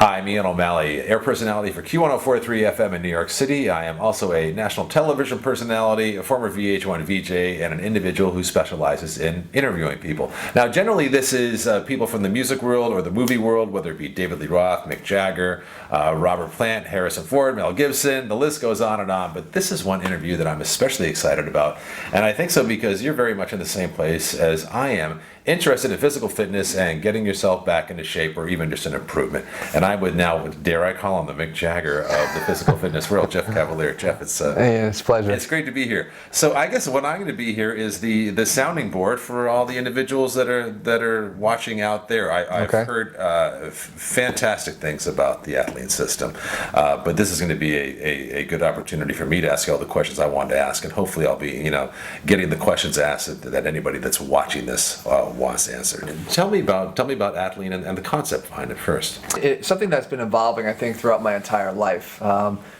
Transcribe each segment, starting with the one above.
Hi, I'm Ian O'Malley, air personality for Q1043 FM in New York City. I am also a national television personality, a former VH1 VJ, and an individual who specializes in interviewing people. Now, generally, this is people from the music world or the movie world, whether it be David Lee Roth, Mick Jagger, Robert Plant, Harrison Ford, Mel Gibson, the list goes on. But this is one interview that I'm especially excited about. And I think so because you're very much in the same place as I am, interested in physical fitness and getting yourself back into shape or even just an improvement. And I would now, dare I call him the Mick Jagger of the physical fitness world, Jeff Cavaliere. Jeff, it's yeah, it's a pleasure. It's great to be here. So I guess what I'm going to be here is the sounding board for all the individuals that are watching out there. I've heard fantastic things about the ATHLEAN system, but this is going to be a good opportunity for me to ask you all the questions I wanted to ask, and hopefully I'll be getting the questions asked that anybody that's watching this wants answered. Tell me about ATHLEAN and the concept behind it first. It's something that's been evolving, I think, throughout my entire life.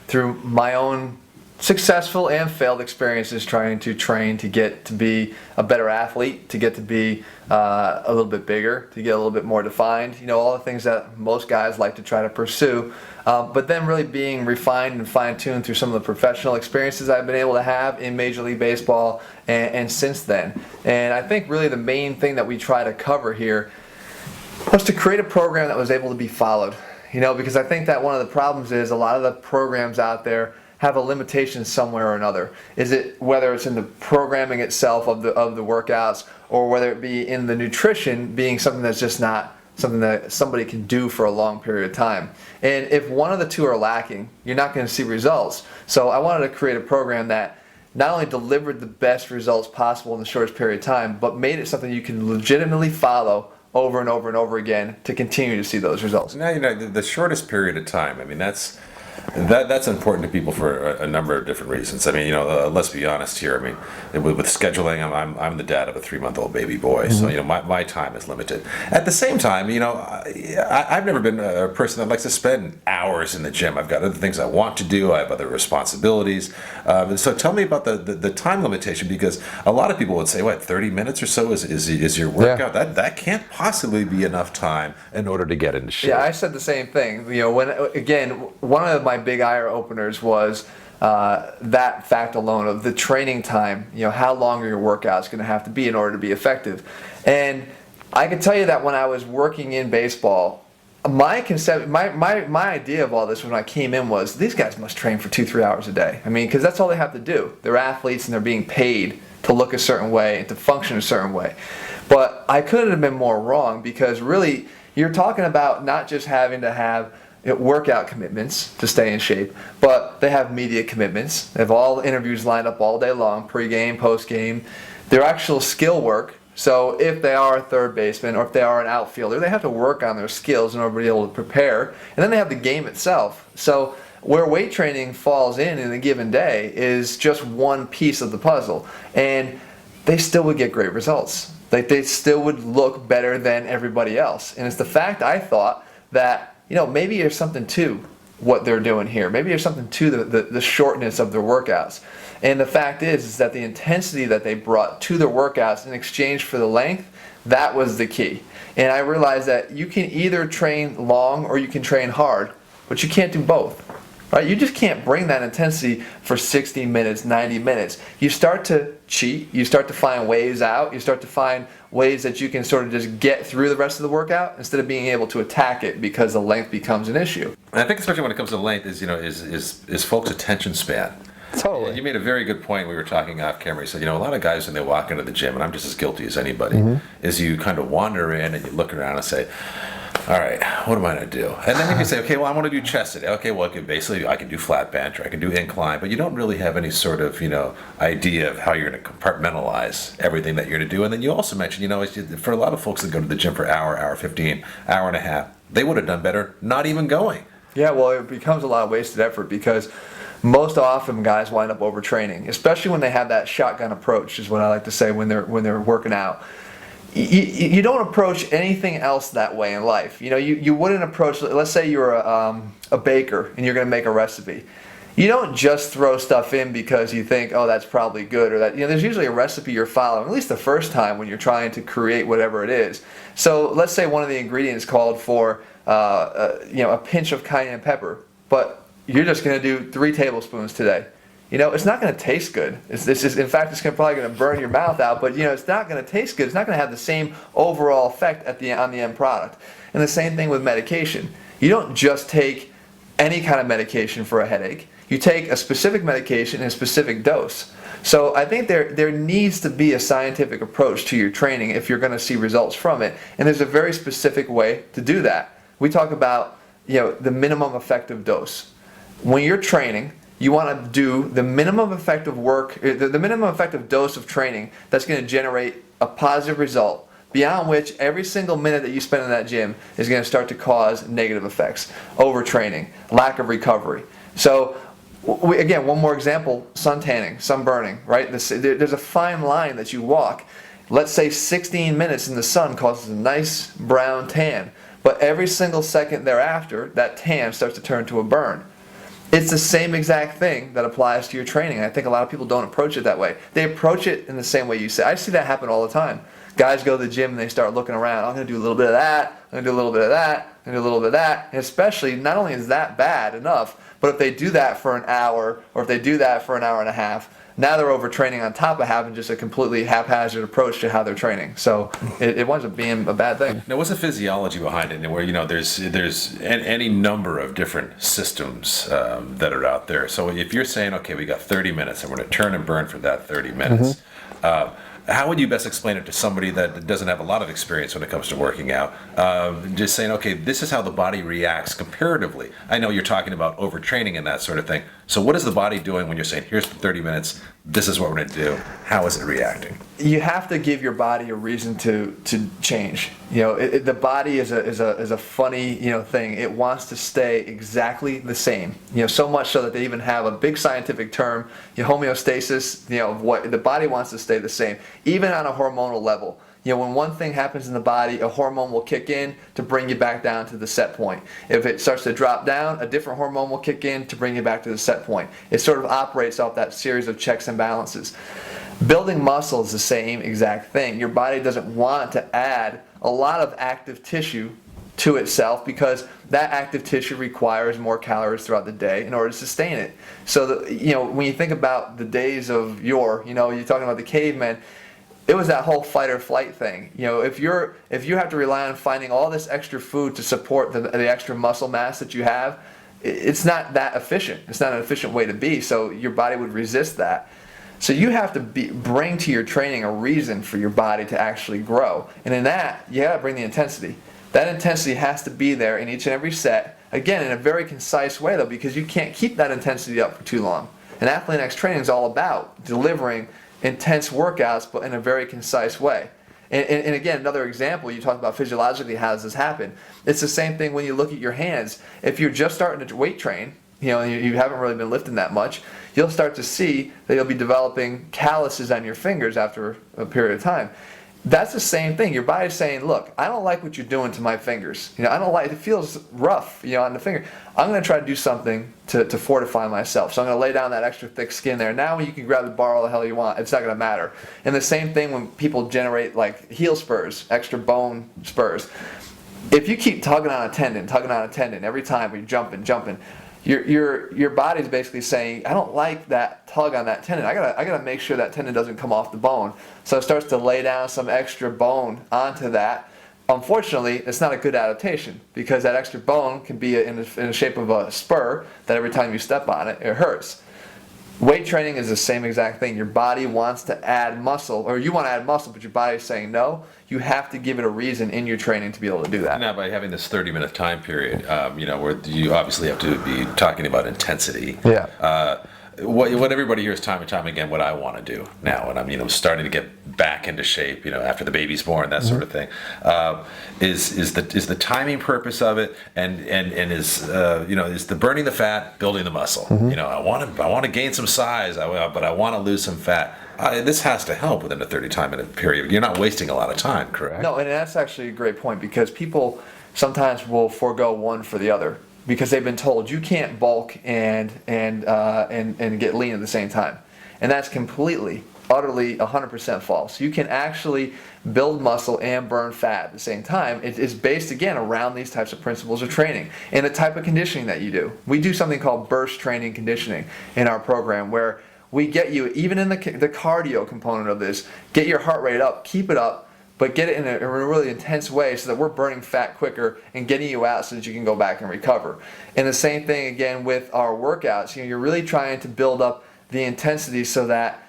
Through my own successful and failed experiences trying to train to get to be a better athlete, to get to be a little bit bigger, to get a little bit more defined, all the things that most guys like to try to pursue. But then really being refined and fine-tuned through some of the professional experiences I've been able to have in Major League Baseball and since then. And I think really the main thing that we try to cover here was to create a program that was able to be followed. Because I think that one of the problems is a lot of the programs out there have a limitation somewhere or another. Is it whether it's in the programming itself of the workouts, or whether it be in the nutrition being something that's just not something that somebody can do for a long period of time. And if one of the two are lacking, you're not going to see results. So I wanted to create a program that not only delivered the best results possible in the shortest period of time, but made it something you can legitimately follow over and over and over again to continue to see those results. Now, the shortest period of time, that's important to people for a number of different reasons. Let's be honest here. With scheduling, I'm the dad of a 3-month-old baby boy, so my time is limited. At the same time, I've never been a person that likes to spend hours in the gym. I've got other things I want to do. I have other responsibilities. So tell me about the time limitation, because a lot of people would say, 30 minutes or so is your workout? Yeah. That can't possibly be enough time in order to get into shape. Yeah, I said the same thing. One of my big eye openers was that fact alone of the training time. How long are your workouts going to have to be in order to be effective? And I can tell you that when I was working in baseball, my idea of all this when I came in was these guys must train for 2-3 hours a day. Because that's all they have to do. They're athletes and they're being paid to look a certain way and to function a certain way. But I couldn't have been more wrong, because really you're talking about not just having to have workout commitments to stay in shape, but they have media commitments. They have all the interviews lined up all day long, pre-game, post-game. Their actual skill work. So if they are a third baseman or if they are an outfielder, they have to work on their skills in order to be able to prepare. And then they have the game itself. So where weight training falls in a given day is just one piece of the puzzle. And they still would get great results. They still would look better than everybody else. And it's the fact, I thought, that maybe there's something to what they're doing here. Maybe there's something to the shortness of their workouts. And the fact is that the intensity that they brought to their workouts in exchange for the length, that was the key. And I realized that you can either train long or you can train hard, but you can't do both. Right? You just can't bring that intensity for 60 minutes, 90 minutes. You start to cheat, you start to find ways out, you start to find ways that you can sort of just get through the rest of the workout instead of being able to attack it because the length becomes an issue. And I think especially when it comes to length is folks' attention span. Totally. And you made a very good point. We were talking off camera. You said, a lot of guys when they walk into the gym, and I'm just as guilty as anybody, is you kind of wander in and you look around and say, all right, what am I going to do? And then you can say, okay, well, I want to do chest today. Okay, well, basically I can do flat bench or I can do incline, but you don't really have any sort of, idea of how you're going to compartmentalize everything that you're going to do. And then you also mentioned, for a lot of folks that go to the gym for hour 15, hour and a half, they would have done better not even going. Yeah, well, it becomes a lot of wasted effort, because most often guys wind up overtraining, especially when they have that shotgun approach, is what I like to say when they're working out. You don't approach anything else that way in life. You wouldn't approach, let's say you're a baker and you're going to make a recipe. You don't just throw stuff in because you think, oh, that's probably good, or that, there's usually a recipe you're following, at least the first time when you're trying to create whatever it is. So let's say one of the ingredients called for, a pinch of cayenne pepper, but you're just going to do 3 tablespoons today. It's not going to taste good. In fact, it's probably going to burn your mouth out, but it's not going to taste good. It's not going to have the same overall effect on the end product. And the same thing with medication. You don't just take any kind of medication for a headache. You take a specific medication in a specific dose. So I think there needs to be a scientific approach to your training if you're going to see results from it. And there's a very specific way to do that. We talk about the minimum effective dose. When you're training, you want to do the minimum effective the minimum effective dose of training that's going to generate a positive result, beyond which every single minute that you spend in that gym is going to start to cause negative effects, overtraining, lack of recovery. So again, one more example, sun tanning, sunburning, right? There's a fine line that you walk. Let's say 16 minutes in the sun causes a nice brown tan, but every single second thereafter, that tan starts to turn to a burn. It's the same exact thing that applies to your training. I think a lot of people don't approach it that way. They approach it in the same way you say. I see that happen all the time. Guys go to the gym and they start looking around. I'm going to do a little bit of that. I'm going to do a little bit of that. I'm going to do a little bit of that. And especially, not only is that bad enough, but if they do that for an hour, or if they do that for an hour and a half, now they're overtraining on top of having just a completely haphazard approach to how they're training. So it winds up being a bad thing. Now, what's the physiology behind it? Where there's any number of different systems that are out there. So if you're saying, okay, we got 30 minutes, and we're going to turn and burn for that 30 minutes. How would you best explain it to somebody that doesn't have a lot of experience when it comes to working out? Just saying, okay, this is how the body reacts comparatively. I know you're talking about overtraining and that sort of thing. So what is the body doing when you're saying, here's the 30 minutes, this is what we're going to do? How is it reacting? You have to give your body a reason to change. The body is a funny thing. It wants to stay exactly the same. So much so that they even have a big scientific term, homeostasis. What the body wants to stay the same, even on a hormonal level. When one thing happens in the body, a hormone will kick in to bring you back down to the set point. If it starts to drop down, a different hormone will kick in to bring you back to the set point. It sort of operates off that series of checks and balances. Building muscle is the same exact thing. Your body doesn't want to add a lot of active tissue to itself because that active tissue requires more calories throughout the day in order to sustain it. So when you think about the days of yore, you're talking about the cavemen, it was that whole fight or flight thing. If you have to rely on finding all this extra food to support the extra muscle mass that you have, it's not that efficient. It's not an efficient way to be. So your body would resist that. So you have to bring to your training a reason for your body to actually grow. And in that, you got to bring the intensity. That intensity has to be there in each and every set. Again, in a very concise way though, because you can't keep that intensity up for too long. And ATHLEAN-X training is all about delivering intense workouts, but in a very concise way. And again, another example, you talk about physiologically how does this happen. It's the same thing when you look at your hands. If you're just starting to weight train, and you haven't really been lifting that much, you'll start to see that you'll be developing calluses on your fingers after a period of time. That's the same thing. Your body's saying, look, I don't like what you're doing to my fingers. I don't like it. It feels rough, on the finger. I'm going to try to do something to fortify myself. So I'm going to lay down that extra thick skin there. Now you can grab the bar all the hell you want. It's not going to matter. And the same thing when people generate like heel spurs, extra bone spurs. If you keep tugging on a tendon every time you're jumping, your body's basically saying, I don't like that tug on that tendon. I gotta make sure that tendon doesn't come off the bone. So it starts to lay down some extra bone onto that. Unfortunately, it's not a good adaptation because that extra bone can be in the shape of a spur that every time you step on it, it hurts. Weight training is the same exact thing. Your body wants to add muscle, or you want to add muscle, but your body is saying no. You have to give it a reason in your training to be able to do that. Now, by having this 30-minute time period, where you obviously have to be talking about intensity. Yeah. What everybody hears time and time again, what I want to do now, and I'm starting to get back into shape, after the baby's born, that sort of thing, is the timing purpose of it, and is the burning the fat, building the muscle. I want to gain some size, but I want to lose some fat. This has to help within a 30-minute period. You're not wasting a lot of time, correct? No, and that's actually a great point because people sometimes will forego one for the other. because they've been told you can't bulk and get lean at the same time. And that's completely, utterly 100% false. You can actually build muscle and burn fat at the same time. It is based, again, around these types of principles of training and the type of conditioning that you do. We do something called burst training conditioning in our program, where we get you, even in the cardio component of this, get your heart rate up, keep it up, but get it in a really intense way so that we're burning fat quicker and getting you out so that you can go back and recover. And the same thing, again, with our workouts. You're really trying to build up the intensity so that,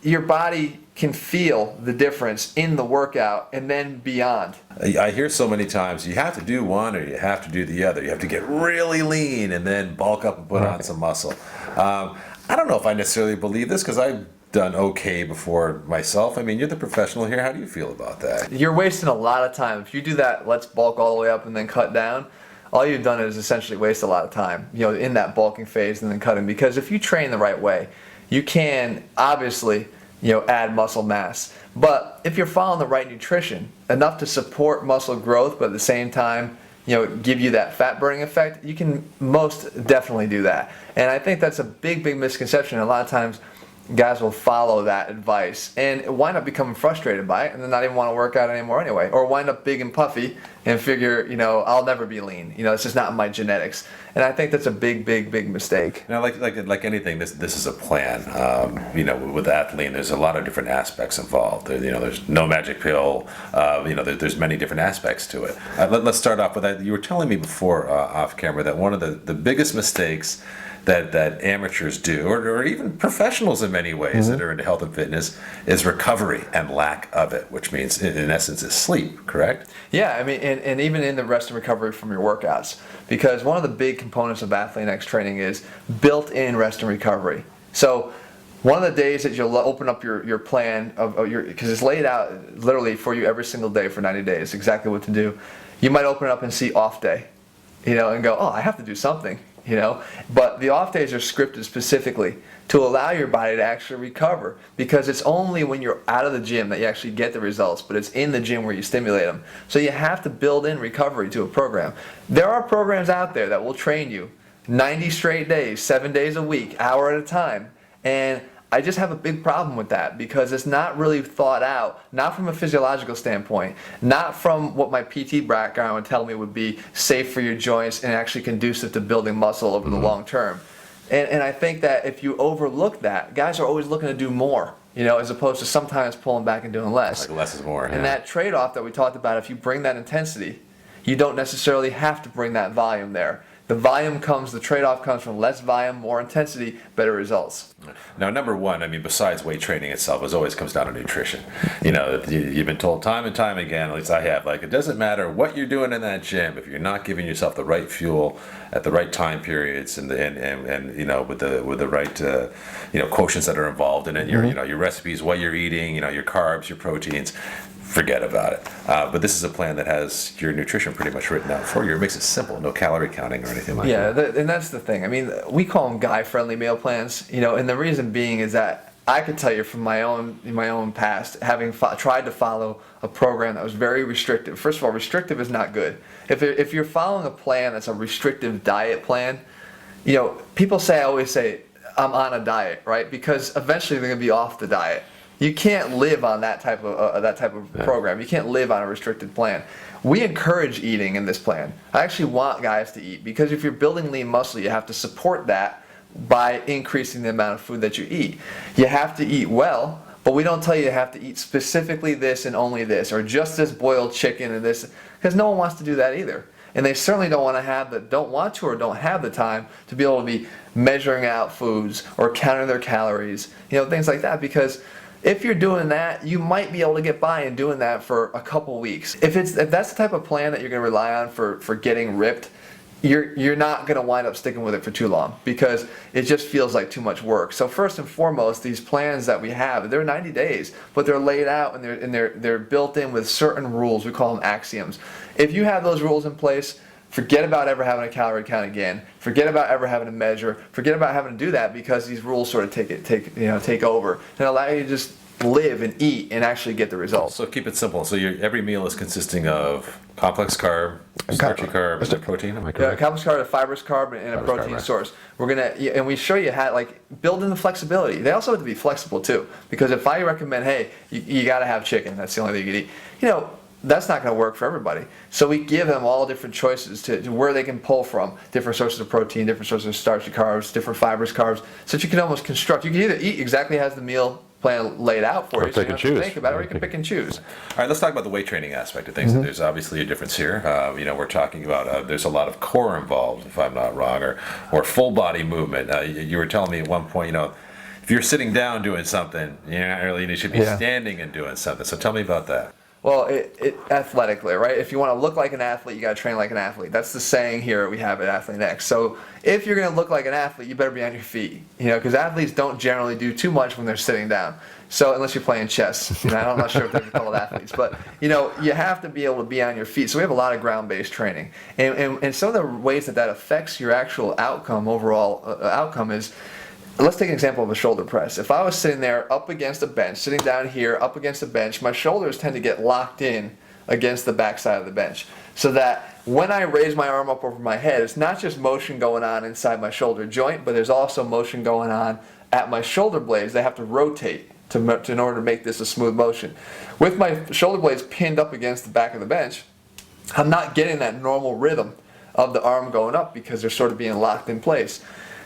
your body can feel the difference in the workout and then beyond. I hear so many times you have to do one or you have to do the other. You have to get really lean and then bulk up and put on some muscle. I don't know if I necessarily believe this, because I've done okay before myself. I mean, you're the professional here. How do you feel about that? You're wasting a lot of time. If you do that, let's bulk all the way up and then cut down, all you've done is essentially waste a lot of time, in that bulking phase and then cutting. Because if you train the right way, you can obviously, add muscle mass. But if you're following the right nutrition, enough to support muscle growth, but at the same time, give you that fat burning effect, you can most definitely do that. And I think that's a big, big misconception. A lot of times, guys will follow that advice and wind up becoming frustrated by it and then not even want to work out anymore anyway, or wind up big and puffy and figure, I'll never be lean. It's just not in my genetics. And I think that's a big, big, big mistake. Now, like anything, this is a plan. With ATHLEAN, there's a lot of different aspects involved. There's no magic pill. There's many different aspects to it. Let's start off with that. You were telling me before off camera that one of the biggest mistakes that amateurs do, or even professionals in many ways that are into health and fitness, is recovery and lack of it, which means in essence is sleep, correct? Yeah, I mean, and even in the rest and recovery from your workouts, because one of the big components of ATHLEAN-X training is built-in rest and recovery. So one of the days that you'll open up your plan because it's laid out literally for you every single day for 90 days, exactly what to do. You might open it up and see off day, and go, oh, I have to do something. But the off days are scripted specifically to allow your body to actually recover, because it's only when you're out of the gym that you actually get the results, but it's in the gym where you stimulate them. So you have to build in recovery to a program. There are programs out there that will train you 90 straight days, 7 days a week, hour at a time, and I just have a big problem with that, because it's not really thought out, not from a physiological standpoint, not from what my PT background would tell me would be safe for your joints and actually conducive to building muscle over the long term. And I think that if you overlook that, guys are always looking to do more, as opposed to sometimes pulling back and doing less. Like less is more. And that trade-off that we talked about, if you bring that intensity, you don't necessarily have to bring that volume there. The trade-off comes from less volume, more intensity, better results. Now, number one, besides weight training itself, it always comes down to nutrition. You've been told time and time again, at least I have, it doesn't matter what you're doing in that gym if you're not giving yourself the right fuel at the right time periods and with the right quotients that are involved in it, your recipes, what you're eating, your carbs, your proteins. Forget about it. But this is a plan that has your nutrition pretty much written out for you. It makes it simple, no calorie counting or anything like that. Yeah, and that's the thing. We call them guy-friendly meal plans, and the reason being is that I could tell you from my own past, having tried to follow a program that was very restrictive. First of all, restrictive is not good. If you're following a plan that's a restrictive diet plan, people always say, I'm on a diet, right? Because eventually they're going to be off the diet. You can't live on that type of program. You can't live on a restricted plan. We encourage eating in this plan. I actually want guys to eat, because if you're building lean muscle, you have to support that by increasing the amount of food that you eat. You have to eat well, but we don't tell you have to eat specifically this and only this, or just this boiled chicken and this, because no one wants to do that either. And they certainly don't want to or don't have the time to be able to be measuring out foods or counting their calories, things like that, because if you're doing that, you might be able to get by in doing that for a couple weeks. If that's the type of plan that you're going to rely on for getting ripped, you're not going to wind up sticking with it for too long, because it just feels like too much work. So first and foremost, these plans that we have, they're 90 days, but they're laid out and they're built in with certain rules. We call them axioms. If you have those rules in place, forget about ever having a calorie count again. Forget about ever having to measure. Forget about having to do that, because these rules sort of take over and allow you to just live and eat and actually get the results. So keep it simple. So every meal is consisting of complex carb, starchy carb, and protein. Am I correct? Complex carb, a fibrous carb, and a protein source. And we show you how, like, build in the flexibility. They also have to be flexible too, because if I recommend, hey, you got to have chicken, that's the only thing you can eat. That's not going to work for everybody. So we give them all different choices to where they can pull from, different sources of protein, different sources of starchy carbs, different fibrous carbs, so that you can almost construct. You can either eat exactly as the meal plan laid out for you, so you don't have to think about it, or you can pick and choose. All right, let's talk about the weight training aspect of things. There's obviously a difference here. We're talking about there's a lot of core involved, if I'm not wrong, or full body movement. You were telling me at one point, if you're sitting down doing something, you should be standing and doing something. So tell me about that. Well, it athletically, right? If you want to look like an athlete, you got to train like an athlete. That's the saying here we have at ATHLEAN-X. So if you're going to look like an athlete, you better be on your feet, because athletes don't generally do too much when they're sitting down. So unless you're playing chess, I'm not sure if they're called athletes, but you have to be able to be on your feet. So we have a lot of ground-based training, and some of the ways that affects your actual outcome, overall outcome is. Let's take an example of a shoulder press. If I was sitting there up against a bench, sitting down here up against a bench, my shoulders tend to get locked in against the backside of the bench. So that when I raise my arm up over my head, it's not just motion going on inside my shoulder joint, but there's also motion going on at my shoulder blades. They have to rotate in order to make this a smooth motion. With my shoulder blades pinned up against the back of the bench, I'm not getting that normal rhythm of the arm going up because they're sort of being locked in place.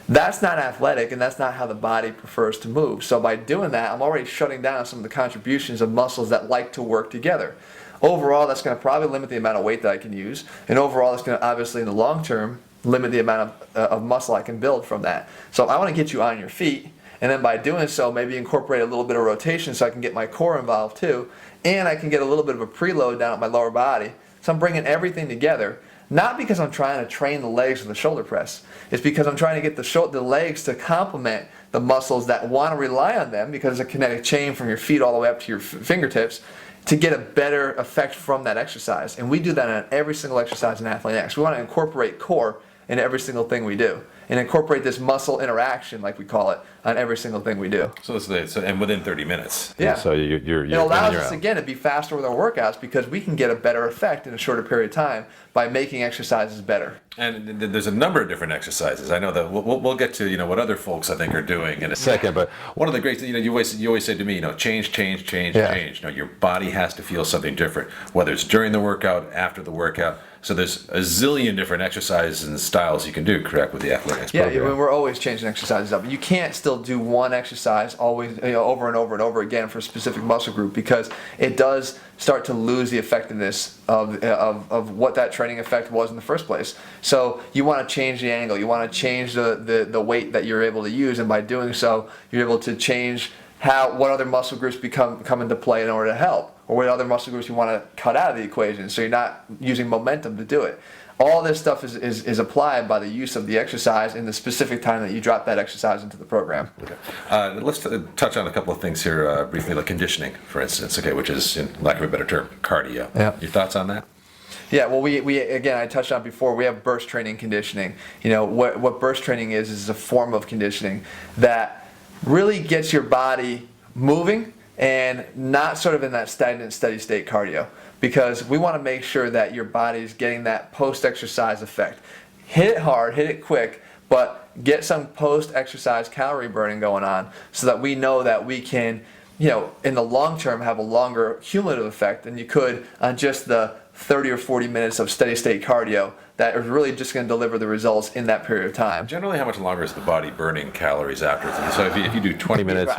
That's not athletic, and that's not how the body prefers to move. So by doing that, I'm already shutting down some of the contributions of muscles that like to work together. Overall, that's going to probably limit the amount of weight that I can use, and overall, it's going to obviously in the long term limit the amount of muscle I can build from that. So I want to get you on your feet, and then by doing so, maybe incorporate a little bit of rotation so I can get my core involved too, and I can get a little bit of a preload down at my lower body. So I'm bringing everything together. Not because I'm trying to train the legs for the shoulder press. It's because I'm trying to get the legs to complement the muscles that want to rely on them, because it's a kinetic chain from your feet all the way up to your fingertips, to get a better effect from that exercise. And we do that on every single exercise in ATHLEAN-X. We want to incorporate core in every single thing we do, and incorporate this muscle interaction, like we call it, on every single thing we do. So and within 30 minutes. Yeah. So you're it allows us again to be faster with our workouts, because we can get a better effect in a shorter period of time by making exercises better. And there's a number of different exercises. I know that we'll get to what other folks I think are doing in a second. But one of the great things you always say to me, change, change. Your body has to feel something different, whether it's during the workout, after the workout. So there's a zillion different exercises and styles you can do, correct, with the ATHLEAN-X program? Yeah, we're always changing exercises up. You can't still do one exercise always, over and over and over again for a specific muscle group, because it does start to lose the effectiveness of what that training effect was in the first place. So you want to change the angle, you want to change the weight that you're able to use, and by doing so, you're able to change what other muscle groups come into play in order to help, or what other muscle groups you want to cut out of the equation, so you're not using momentum to do it. All this stuff is applied by the use of the exercise in the specific time that you drop that exercise into the program. Okay. Let's touch on a couple of things here briefly, like conditioning, for instance, which is, in lack of a better term, cardio. Yeah. Your thoughts on that? Yeah, well, we again, I touched on before, we have burst training conditioning. What burst training is a form of conditioning that really gets your body moving and not sort of in that stagnant, steady state cardio, because we want to make sure that your body is getting that post-exercise effect. Hit it hard, hit it quick, but get some post-exercise calorie burning going on, so that we know that we can, in the long term, have a longer cumulative effect than you could on just the 30 or 40 minutes of steady state cardio that is really just going to deliver the results in that period of time. Generally, how much longer is the body burning calories after? So if you do 20 minutes,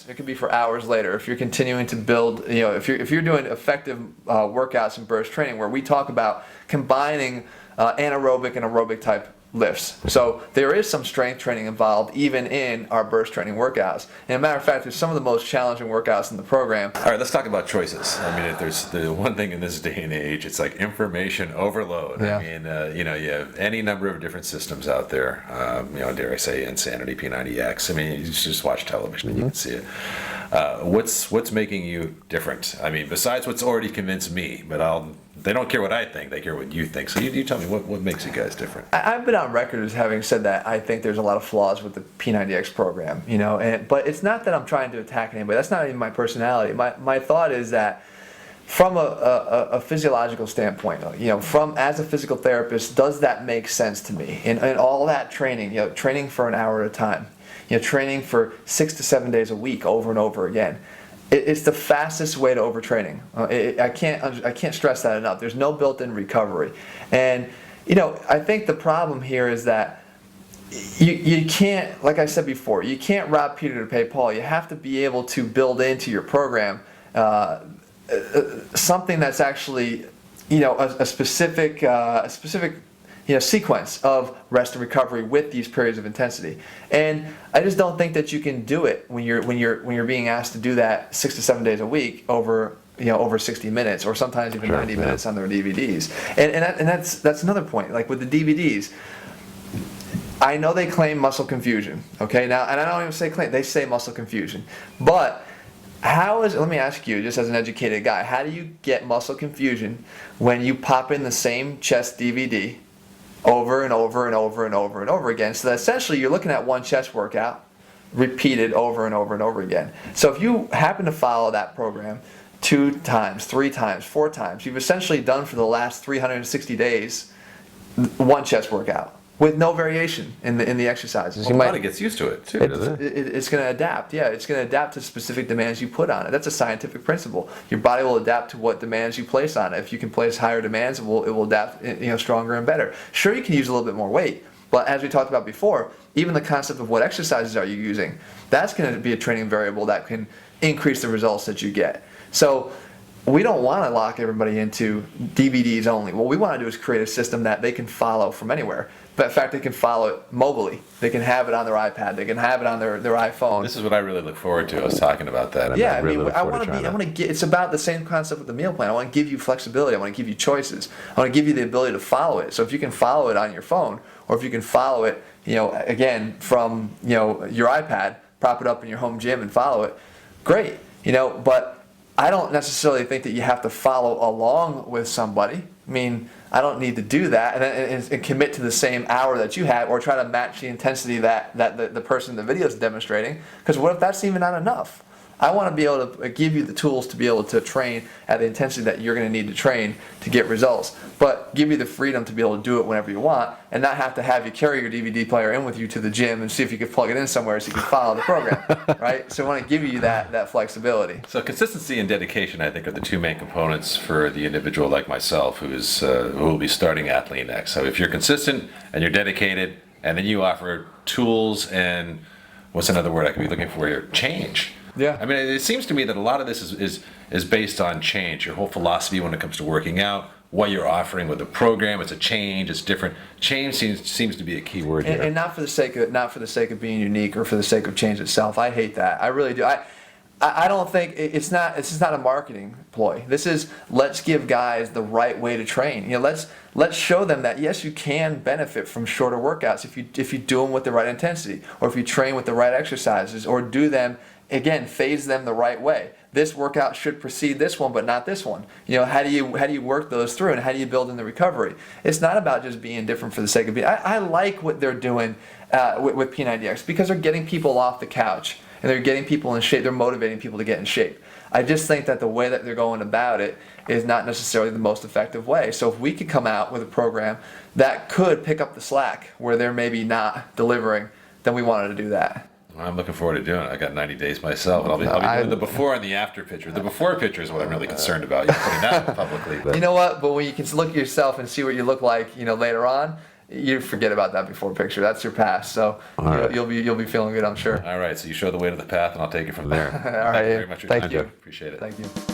it could be for hours later. If you're continuing to build, if you're doing effective workouts and burst training, where we talk about combining anaerobic and aerobic type lifts. So there is some strength training involved even in our burst training workouts. And as a matter of fact, there's some of the most challenging workouts in the program. All right, let's talk about choices. I mean, if there's the one thing in this day and age, it's like information overload. Yeah. I mean, you have any number of different systems out there. Dare I say, Insanity, P90X. I mean, you just watch television and you can see it. What's making you different? I mean, besides what's already convinced me, but they don't care what I think, they care what you think. So you tell me what makes you guys different. I've been on record as having said that I think there's a lot of flaws with the P90X program, but it's not that I'm trying to attack anybody. That's not even my personality. My thought is that from a physiological standpoint, from as a physical therapist, does that make sense to me? And all that training, training for an hour at a time, training for 6 to 7 days a week over and over again. It's the fastest way to overtraining. I can't stress that enough. There's no built-in recovery. And, I think the problem here is that you can't, like I said before, you can't rob Peter to pay Paul. You have to be able to build into your program something that's actually, a specific sequence of rest and recovery with these periods of intensity. And I just don't think that you can do it when you're being asked to do that 6 to 7 days a week over 60 minutes or sometimes even 90 minutes on their DVDs. And that's another point. Like with the DVDs, I know they claim muscle confusion. Okay, now, and I don't even say claim, they say muscle confusion, but let me ask you, just as an educated guy, how do you get muscle confusion when you pop in the same chest DVD over and over and over and over and over again? So that essentially you're looking at one chest workout repeated over and over and over again. So if you happen to follow that program 2 times, 3 times, 4 times, you've essentially done for the last 360 days one chest workout with no variation in the exercises. Well, the body gets used to it too, doesn't it? It's going to adapt. Yeah, it's going to adapt to specific demands you put on it. That's a scientific principle. Your body will adapt to what demands you place on it. If you can place higher demands, it will adapt, stronger and better. Sure, you can use a little bit more weight, but as we talked about before, even the concept of what exercises are you using, that's going to be a training variable that can increase the results that you get. So we don't want to lock everybody into DVDs only. What we want to do is create a system that they can follow from anywhere. But in fact, they can follow it mobily. They can have it on their iPad. They can have it on their iPhone. This is what I really look forward to. I was talking about that. I want to get. It's about the same concept with the meal plan. I want to give you flexibility. I want to give you choices. I want to give you the ability to follow it. So if you can follow it on your phone, or if you can follow it, again from your iPad, prop it up in your home gym and follow it, great. But I don't necessarily think that you have to follow along with somebody. I mean, I don't need to do that and commit to the same hour that you had or try to match the intensity that the person in the video is demonstrating, because what if that's even not enough? I want to be able to give you the tools to be able to train at the intensity that you're going to need to train to get results, but give you the freedom to be able to do it whenever you want and not have to have you carry your DVD player in with you to the gym and see if you can plug it in somewhere so you can follow the program, right? So I want to give you that flexibility. So consistency and dedication, I think, are the two main components for the individual like myself who will be starting ATHLEAN-X. So if you're consistent and you're dedicated, and then you offer tools and what's another word I could be looking for here? Change. Yeah. I mean, it seems to me that a lot of this is based on change. Your whole philosophy when it comes to working out, what you're offering with the program, it's a change, it's different. Change seems to be a key word here. And not for the sake of being unique or for the sake of change itself. I hate that. I really do. I don't think it's not a marketing ploy. This is, let's give guys the right way to train. Let's show them that yes, you can benefit from shorter workouts if you do them with the right intensity, or if you train with the right exercises, or do them, again, phase them the right way. This workout should precede this one, but not this one. How do you work those through, and how do you build in the recovery? It's not about just being different for the sake of being. I like what they're doing with P90X, because they're getting people off the couch and they're getting people in shape. They're motivating people to get in shape. I just think that the way that they're going about it is not necessarily the most effective way. So if we could come out with a program that could pick up the slack where they're maybe not delivering, then we wanted to do that. I'm looking forward to doing it. I got 90 days myself, and I'll be doing the before and the after picture. The before picture is what I'm really concerned about. You're putting that publicly. But. You know what? But when you can look at yourself and see what you look like, later on, you forget about that before picture. That's your past. So you'll be feeling good, I'm sure. All right. So you show the way to the path, and I'll take it from there. All right. Thank you very much for your time, Thank you. Appreciate it. Thank you.